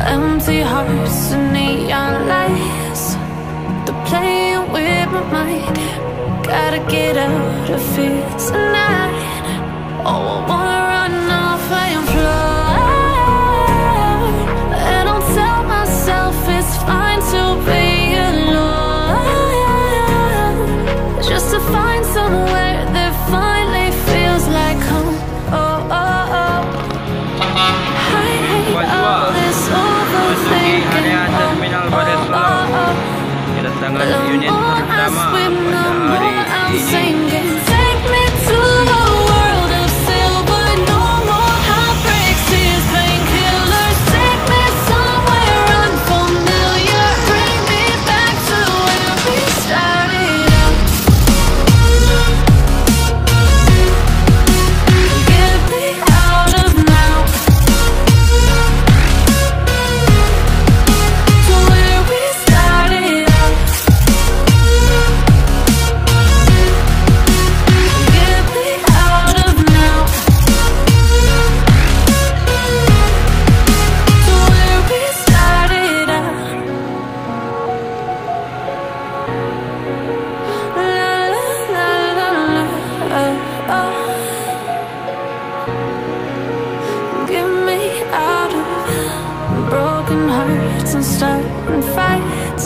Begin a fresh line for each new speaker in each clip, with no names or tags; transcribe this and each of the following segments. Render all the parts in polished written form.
Empty hearts and neon lights, they're playing with my mind. Gotta get out of here tonight. Oh, I wanna run off and fly. And I'll tell myself it's fine to be alone, just to find somewhere that finally feels like home. Oh, oh, oh. I hate all this overthinking. Oh, oh, oh. The more I swim, the more I'm sinking. Take me to a world of silver, no more heartbreaks, tears, painkillers. Take me somewhere unfamiliar, bring me back to where we started out. Get me out of now, to where we started out. Get me out of now, to where we started out. La la la la la, oh. Get me out of broken hearts and starting fights,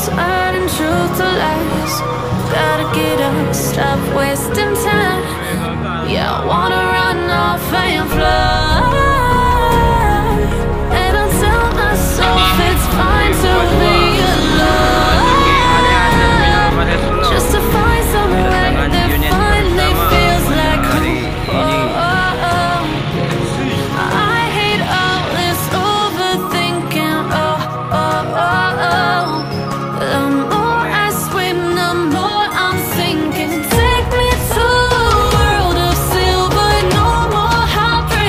turning truth to lies. Gotta get up, stop wasting time. Yeah, I wanna run off and fly. And I'll tell myself it's fine to be alone, just to find somewhere that finally feels like home. Oh, oh, oh. I hate all this overthinking. Oh, oh, oh, oh. The more I swim, the more I'm sinking. Take me to a world of silver, no more heartbreaks.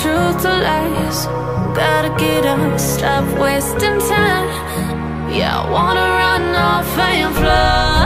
truth to lies. Gotta get up, stop wasting time. Yeah, I wanna run off and fly.